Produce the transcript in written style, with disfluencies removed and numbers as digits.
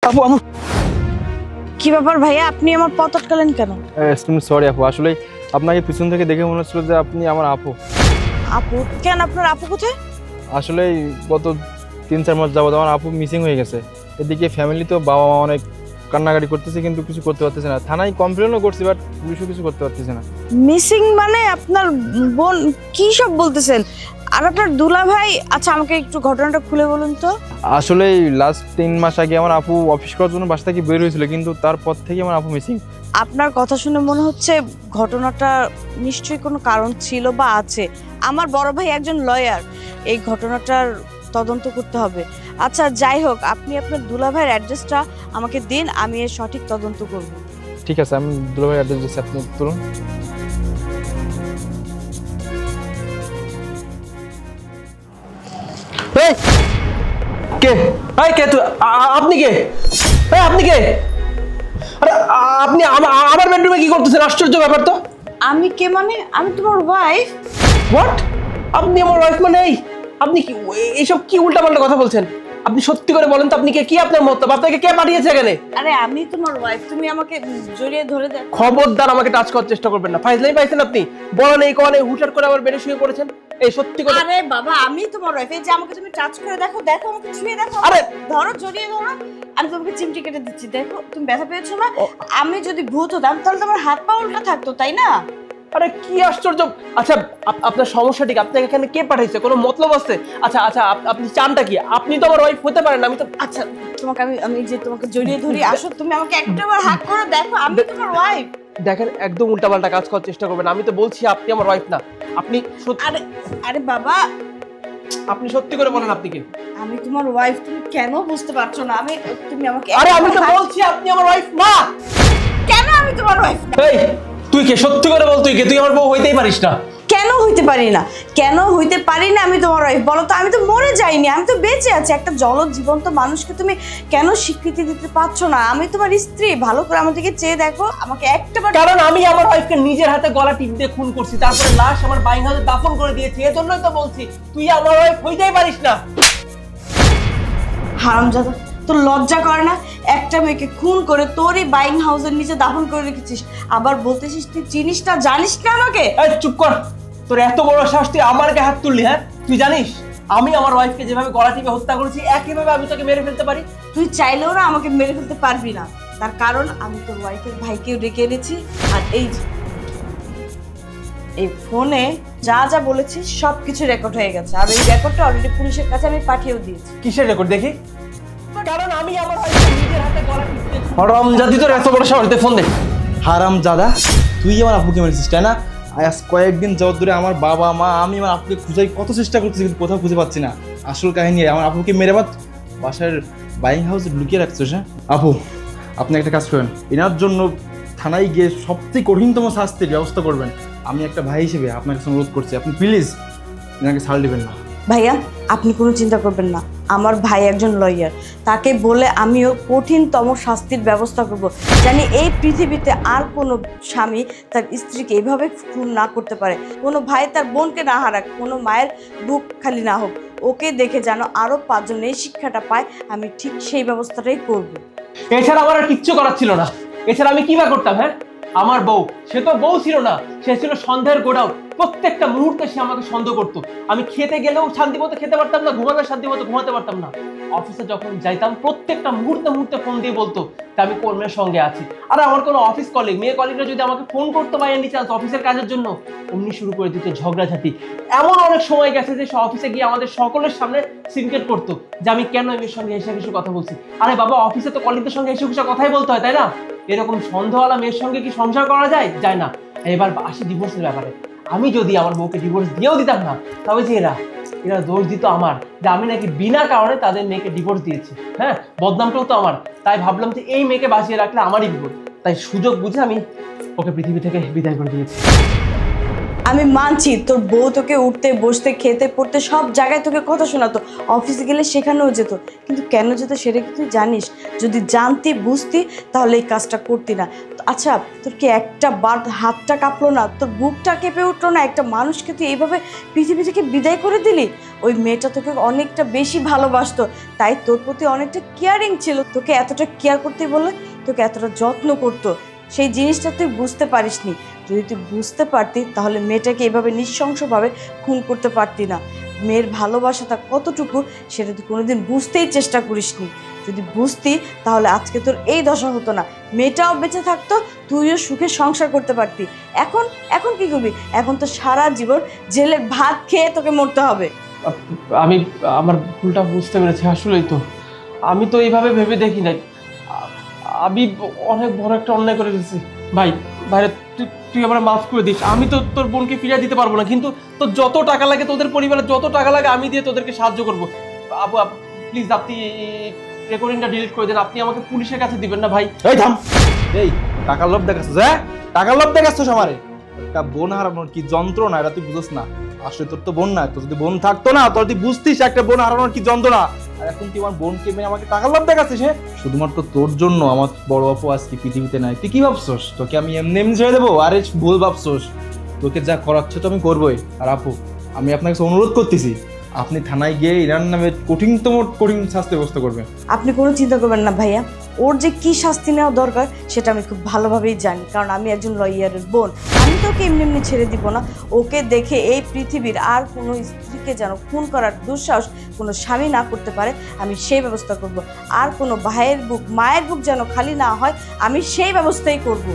আপু আপু কি ব্যাপার ভাইয়া, আপনি আমার পথ আটকালেন কেন? সরি আপু, আসলে আপনাকে পিছন থেকে দেখে মনে হচ্ছিল যে আপনি আমার আপু। আপু? কেন, আপনার আপু কোথায়? আসলে গত 3-4 মাস যাবত আমার আপু মিসিং হয়ে গেছে। এদিকে ফ্যামিলি তো বাবা মা অনেক কান্নাকাটি করতেছে, কিন্তু কিছু করতে পারতেছে না। থানায় কমপ্লেনও করছি, বাট পুলিশও কিছু করতে পারতেছে না। মিসিং মানে আপনার বোন? কি সব বলতেছেন? আর আপনার দুলা ভাই? আচ্ছা, আমাকে একটু ঘটনাটা খুলে বলুন তো। আসলে লাস্ট 3 মাস আগে আমার আপু অফিস করার জন্য বাসা থেকে বের হয়েছিল, কিন্তু তারপর থেকে আমার আপু মিসিং। আপনার কথা শুনে মনে হচ্ছে ঘটনাটা নিশ্চয়ই কোনো কারণ ছিল বা আছে। আমার বড় ভাই একজন লয়ার, এই ঘটনাটার তদন্ত করতে হবে। আচ্ছা যাই হোক, আপনি আপনার দুলা ভাইয়ের অ্যাড্রেসটা আমাকে দিন, আমি এর সঠিক তদন্ত করব। ঠিক আছে, আমি দুলাভাই অ্যাড্রেস দিচ্ছি, আপনি তুলুন। কে? কে তুই? আপনি কে? আপনি কে? আরে আপনি আমার বেডরুমে কি করতেছেন? আশ্চর্য ব্যাপার তো। আমি কে মানে? আমি তোমার ওয়াইফ। হোয়াট? আপনি আমার ওয়াইফ মানে? আপনি কি এইসব কি উল্টাপাল্টা কথা বলছেন? আপনি সত্যি করে বলেন তো, আপনি কে? কি আপনার মতলব? আপনাকে কে পাঠিয়েছে এখানে? আরে আমি তোমার ওয়াইফ, তুমি আমাকে জড়িয়ে ধরে দেখো। খবরদার আমাকে টাচ করার চেষ্টা করবেন না। ফাইজলাই পাইছেন আপনি। বলেন এই কোণে হুটহাট করে আবার বেডে শুয়ে পড়েছেন। এই সত্যি করে। আরে বাবা, আমি তোমার ওয়াইফ, এই যে আমাকে তুমি টাচ করে দেখো, দেখো আমাকে ছুঁয়ে দেখো। আরে ধরো, জড়িয়ে ধরো। আমি তোমাকে চিমটি কেটে দিচ্ছি, দেখো তুমি ব্যথা পেয়েছো না? আমি যদি ভূত হতাম তাহলে তোমার হাত পা উল্টা থাকতো, তাই না? আরে কি আশ্চর্য। আচ্ছা আপনার সমস্যাটা কি? আপনাকে এখানে কে পাঠিয়েছে? কোনো মতলব আছে? আচ্ছা আচ্ছা, আপনি চানটা কি? আপনি তো আমার ওয়াইফ হতে পারেন না। আমি তো আচ্ছা, তোমাকে আমি যে তোমাকে জড়িয়ে ধরি, আসো তুমি আমাকে একটাবার হাত করে দেখো, আমি তোমার ওয়াইফ। দেখেন, একদম উল্টাপাল্টা কাজ করার চেষ্টা করবেন। আমি তো বলছি আপনি আমার ওয়াইফ না। আপনি আরে আরে বাবা, আপনি সত্যি করে বলেন আপনি কে? আমি তোমার ওয়াইফ, তুমি কেন বুঝতে পারছো না? তুমি আমাকে আরে আমি তো বলছি আপনি আমার ওয়াইফ না। কেন আমি তোমার ওয়াইফ না? এই তুই কে? সত্যি করে বল, তুই কে? তুই আমার বউ হইতেই পারিস না। কেন হইতে পারি না? কেন হইতে পারি না আমি তোমার ওয়াইফ? বলো তো, আমি তো মরে যাইনি, আমি তো বেঁচে আছি। একটা জলজ জীবন্ত মানুষকে তুমি কেন স্বীকৃতি দিতে পারছো না? আমি তোমার স্ত্রী, ভালো করে আমার দিকে চেয়ে দেখো, আমাকে একটাবার। কারণ আমি আমার ওয়াইফকে নিজের হাতে গলা টিপ দিয়ে খুন করছি, তারপরে লাশ আমার বাইং হাউসে দাফন করে দিয়েছি। এজন্যই তো বলছি তুই আমার ওয়াইফ হইতেই পারিস না। হারামজাদা, তোর লজ্জা করে না? একটা মেয়েকে খুন করে তোরই বাইং হাউসের নিচে দাফন করে রেখেছিস, আবার বলতেছিস তুই চিনিস না, জানিস না আমাকে? এই চুপ কর। তোর এত বড় সাহস, তুই আমার গায়ে হাত তুললি? হ্যাঁ, তুই জানিস আমি আমার ওয়াইফকে যেভাবে গলা টিপে হত্যা করেছি, একইভাবে আমি তোকে মেরে ফেলতে পারি। তুই চাইলেও না আমাকে মেরে ফেলতে পারবি না, তার কারণ আমি তোর ওয়াইফের ভাইকেও ডেকে এনেছি। আর এই ফোনে যা যা বলেছিস সবকিছু রেকর্ড হয়ে গেছে, আর এই রেকর্ডটা অলরেডি পুলিশের কাছে আমি পাঠিয়েও দিয়েছি। কিসের রেকর্ড দেখি? কারণ আমি আমার ওয়াইফকে নিজের হাতে গলা টিপে। হারামজাদি, তোর এত বড় সাহস! দে ফোন দে। হারামজাদা, তুই আমার আপুকে মেরেছিস তাই না? আজ কয়েকদিন যাবত ধরে আমার বাবা মা আমি আমার আপুকে খুঁজাই কত চেষ্টা করতেছি, কিন্তু কোথাও খুঁজে পাচ্ছি না। আসল কাহিনী আমার আপুকে মেরে বাসার বাইং হাউসে লুকিয়ে রাখছিস। হ্যাঁ আপু, আপনি একটা কাজ করেন, এনার জন্য থানায় গিয়ে সবচেয়ে কঠিনতম শাস্তির ব্যবস্থা করবেন। আমি একটা ভাই হিসেবে আপনার কাছে অনুরোধ করছি, আপনি প্লিজ এনাকে ছাড় দিবেন না। ভাইয়া, আপনি কোনো চিন্তা করবেন না, আমার ভাই একজন লয়ার, তাকে বলে আমিও কঠিনতম শাস্তির ব্যবস্থা করব। জানি এই পৃথিবীতে আর কোনো স্বামী তার স্ত্রীকে এইভাবে খুন না করতে পারে, কোনো ভাই তার বোনকে না হারাক, কোনো মায়ের বুক খালি না হোক। ওকে দেখে যেন আরও 5 জন এই শিক্ষাটা পায়, আমি ঠিক সেই ব্যবস্থাটাই করব। এছাড়া আমার আর কিচ্ছু করার ছিল না। এছাড়া আমি কি বা করতাম? হ্যাঁ, আমার বউ, সে তো বউ ছিল না, সে ছিল সন্দেহের গোডাউন। প্রত্যেকটা মুহূর্তে সে আমাকে সন্দেহ করতো। আমি খেতে গেলেও শান্তি মতো খেতে পারতাম না, ঘুমালে শান্তি মতো ঘুমাতে পারতাম না। অফিসে যখন যাইতাম প্রত্যেকটা মুহূর্তে মুহূর্তে ফোন দিয়ে বলতো যে আমি কর্মের সঙ্গে আছি। আর আমার কোনো অফিস কলিগ, মেয়ে কলিগরা যদি আমাকে ফোন করতো বা এনি চান্স অফিসের কাজের জন্য, অমনি শুরু করে দিত ঝগড়াঝাটি। এমন অনেক সময় গেছে যে সে অফিসে গিয়ে আমাদের সকলের সামনে সিনক্রেট করতো যে আমি কেন এর সঙ্গে এসে কিছু কথা বলছি। আরে বাবা, অফিসে তো কলিগদের সঙ্গে এসে কিছু কথাই বলতে হয়, তাই না? এরকম সন্দেহওয়ালা মেয়ের সঙ্গে কি সংসার করা যায়? যায় না। এবার আসি ডিভোর্সের ব্যাপারে। আমি যদি আমার বউকে ডিভোর্স দিয়েও দিতাম না, তবে যে এরা দোষ দিত আমার, যে আমি নাকি বিনা কারণে তাদের মেয়েকে ডিভোর্স দিয়েছি। হ্যাঁ, বদনামটাও তো আমার। তাই ভাবলাম যে এই মেয়েকে বাঁচিয়ে রাখলে আমারই বিপদ। তাই সুযোগ বুঝে আমি ওকে পৃথিবী থেকে বিদায় করে দিয়েছি। আমি মানছি তোর বউ তোকে উঠতে বসতে খেতে পড়তে সব জায়গায় তোকে কথা শোনাতো, অফিসে গেলে সেখানেও যেত, কিন্তু কেন যেত সেটা কি তুই জানিস? যদি জানতি বুঝতি তাহলে এই কাজটা করতি না। আচ্ছা, তোর কি একটা বার হাতটা কাঁপলো না, তোর বুকটা কেঁপে উঠলো না? একটা মানুষকে তুই এইভাবে পৃথিবী থেকে বিদায় করে দিলি। ওই মেয়েটা তোকে অনেকটা বেশি ভালোবাসতো, তাই তোর প্রতি অনেকটা কেয়ারিং ছিল, তোকে এতটা কেয়ার করতে বলে তোকে এতটা যত্ন করতো। সেই জিনিসটা তুই বুঝতে পারিসনি। যদি তুই বুঝতে পারতি তাহলে মেয়েটাকে এভাবে নৃশংসভাবে খুন করতে পারতি না। মেয়ের ভালোবাসাটা কতটুকু সেটা তুই কোনোদিন বুঝতেই চেষ্টা করিসনি। যদি বুঝতি তাহলে আজকে তোর এই দশা হতো না, মেয়েটাও বেঁচে থাকতো, তুইও সুখে সংসার করতে পারতি। এখন এখন কি করবি? এখন তো সারা জীবন জেলের ভাত খেয়ে তোকে মরতে হবে। আমি আমার ভুলটা বুঝতে পেরেছি, আসলেই তো আমি তো এইভাবে ভেবে দেখি নাই। আমি অনেক বড় একটা অন্যায় করে দিয়েছি। ভাই ভাইরে, তুই আমার মাফ করে দিস। আমি তো তোর বোনকে ফিরিয়ে দিতে পারবো না, কিন্তু তোর যত টাকা লাগে, তোদের পরিবারের যত টাকা লাগে আমি দিয়ে তোদেরকে সাহায্য করবো। আপু প্লিজ আপনি রেকর্ডিংটা ডিলিট করে দেন। আপনি আমাকে পুলিশের কাছে দিবেন না ভাই। এই থাম, এই টাকার লোভ দেখাচ্ছিস? হ্যাঁ, টাকার লোভ দেখাচ্ছিস আমারে? একটা বোন হারানোর কি যন্ত্রণা এটা তুই বুঝছ না। আসলে তোর তো বোন না, তোর যদি বোন থাকতো না তোর তুই বুঝতিস একটা বোন হারানোর কি যন্ত্রণা। আর এখন তুই আমার বোনকে মেয়ে আমাকে টাকার লোভ দেখাচ্ছিস। হ্যাঁ, শুধুমাত্র তোর জন্য আমার বড় আপু আজকে পৃথিবীতে নাই। তুই কি ভাবছস তোকে আমি এমনি এমনি ছেড়ে দেবো? আরে ভুল ভাবছস, তোকে যা করাচ্ছে তো আমি করবোই। আর আপু, আমি আপনাকে অনুরোধ করতেছি, আপনি থানায় গিয়ে ইরান নামে কঠিন শাস্তি ব্যবস্থা করবেন। আপনি কোনো চিন্তা করবেন না ভাইয়া, ওর যে কি শাস্তি নেওয়া দরকার সেটা আমি খুব ভালোভাবেই জানি, কারণ আমি একজন লয়ারের বোন। আমি তো ওকে এমনি এমনি ছেড়ে দিব না। ওকে দেখে এই পৃথিবীর আর কোনো স্ত্রীকে যেন খুন করার দুঃসাহস কোনো স্বামী না করতে পারে, আমি সেই ব্যবস্থা করব। আর কোনো ভাইয়ের বুক মায়ের বুক যেন খালি না হয়, আমি সেই ব্যবস্থাই করব।